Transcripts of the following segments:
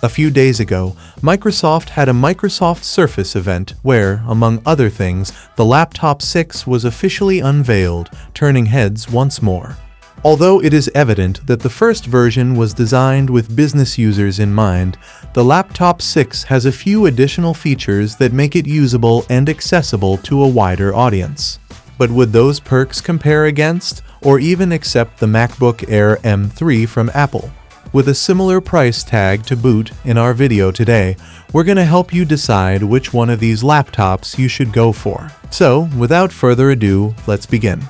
A few days ago, Microsoft had a Microsoft Surface event where, among other things, the Laptop 6 was officially unveiled, turning heads once more. Although it is evident that the first version was designed with business users in mind, the Laptop 6 has a few additional features that make it usable and accessible to a wider audience. But would those perks compare against, or even accept the MacBook Air M3 from Apple? With a similar price tag to boot in our video today, we're going to help you decide which one of these laptops you should go for. So, without further ado, let's begin.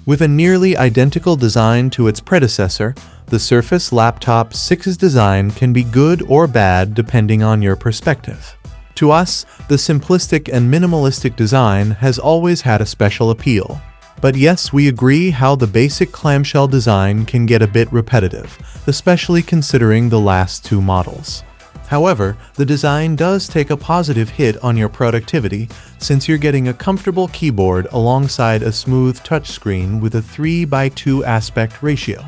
With a nearly identical design to its predecessor, the Surface Laptop 6's design can be good or bad depending on your perspective. To us, the simplistic and minimalistic design has always had a special appeal. But yes, we agree how the basic clamshell design can get a bit repetitive, especially considering the last two models. However, the design does take a positive hit on your productivity since you're getting a comfortable keyboard alongside a smooth touchscreen with a 3:2 aspect ratio.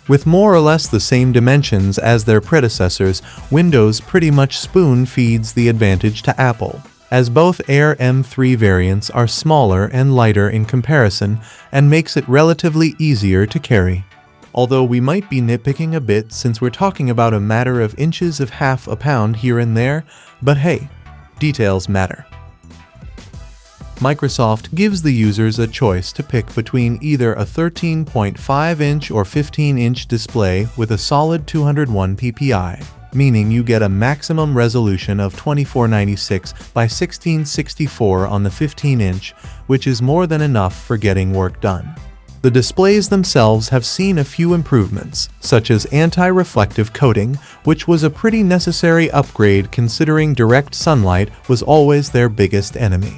With more or less the same dimensions as their predecessors, Windows pretty much spoon-feeds the advantage to Apple, as both Air M3 variants are smaller and lighter in comparison and makes it relatively easier to carry. Although we might be nitpicking a bit since we're talking about a matter of inches of half a pound here and there, but hey, details matter. Microsoft gives the users a choice to pick between either a 13.5-inch or 15-inch display with a solid 201 ppi, meaning you get a maximum resolution of 2496 by 1664 on the 15-inch, which is more than enough for getting work done. The displays themselves have seen a few improvements, such as anti-reflective coating, which was a pretty necessary upgrade considering direct sunlight was always their biggest enemy.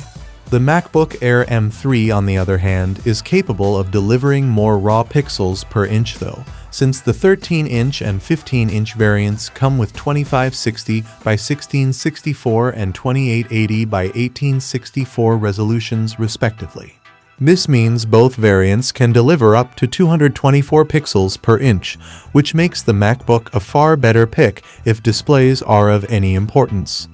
The MacBook Air M3, on the other hand, is capable of delivering more raw pixels per inch though, since the 13-inch and 15-inch variants come with 2560 by 1664 and 2880 by 1864 resolutions respectively. This means both variants can deliver up to 224 pixels per inch, which makes the MacBook a far better pick if displays are of any importance.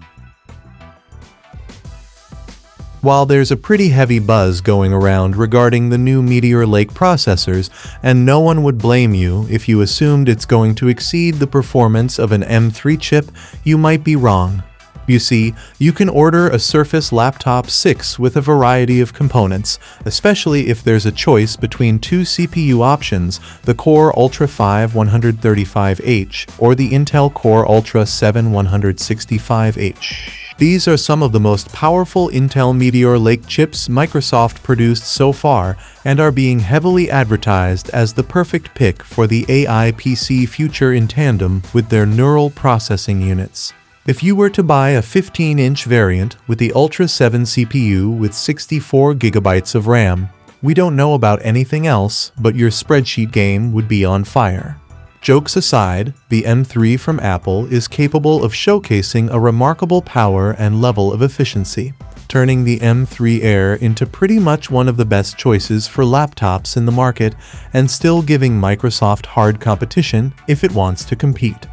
While there's a pretty heavy buzz going around regarding the new Meteor Lake processors, and no one would blame you if you assumed it's going to exceed the performance of an M3 chip, you might be wrong. You see, you can order a Surface Laptop 6 with a variety of components, especially if there's a choice between two CPU options, the Core Ultra 5 135H or the Intel Core Ultra 7 165H. These are some of the most powerful Intel Meteor Lake chips Microsoft produced so far and are being heavily advertised as the perfect pick for the AI PC future in tandem with their neural processing units. If you were to buy a 15-inch variant with the Ultra 7 CPU with 64 GB of RAM, we don't know about anything else, but your spreadsheet game would be on fire. Jokes aside, the M3 from Apple is capable of showcasing a remarkable power and level of efficiency, turning the M3 Air into pretty much one of the best choices for laptops in the market and still giving Microsoft hard competition if it wants to compete.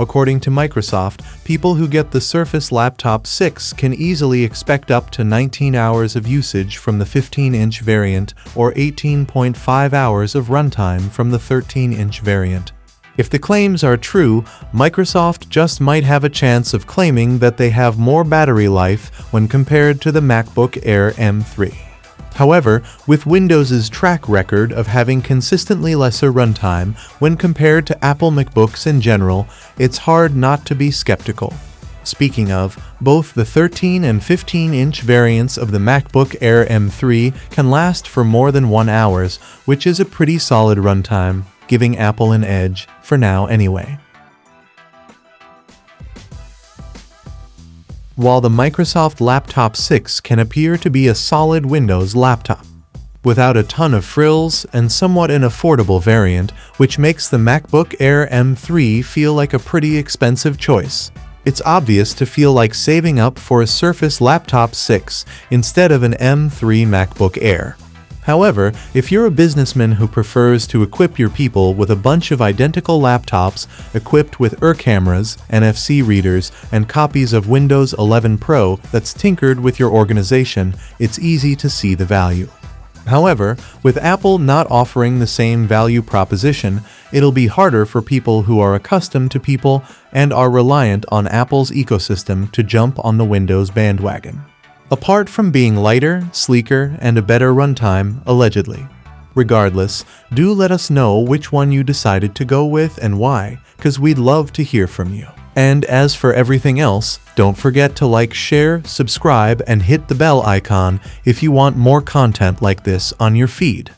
According to Microsoft, people who get the Surface Laptop 6 can easily expect up to 19 hours of usage from the 15-inch variant or 18.5 hours of runtime from the 13-inch variant. If the claims are true, Microsoft just might have a chance of claiming that they have more battery life when compared to the MacBook Air M3. However, with Windows's track record of having consistently lesser runtime when compared to Apple MacBooks in general, it's hard not to be skeptical. Speaking of, both the 13 and 15-inch variants of the MacBook Air M3 can last for more than 1 hour, which is a pretty solid runtime, giving Apple an edge, for now anyway. While the Microsoft Laptop 6 can appear to be a solid Windows laptop, without a ton of frills and somewhat an affordable variant, which makes the MacBook Air M3 feel like a pretty expensive choice. It's obvious to feel like saving up for a Surface Laptop 6 instead of an M3 MacBook Air. However, if you're a businessman who prefers to equip your people with a bunch of identical laptops equipped with cameras, NFC readers, and copies of Windows 11 Pro that's tinkered with your organization, it's easy to see the value. However, with Apple not offering the same value proposition, it'll be harder for people who are accustomed to people and are reliant on Apple's ecosystem to jump on the Windows bandwagon. Apart from being lighter, sleeker, and a better runtime, allegedly. Regardless, do let us know which one you decided to go with and why, because we'd love to hear from you. And as for everything else, don't forget to like, share, subscribe, and hit the bell icon if you want more content like this on your feed.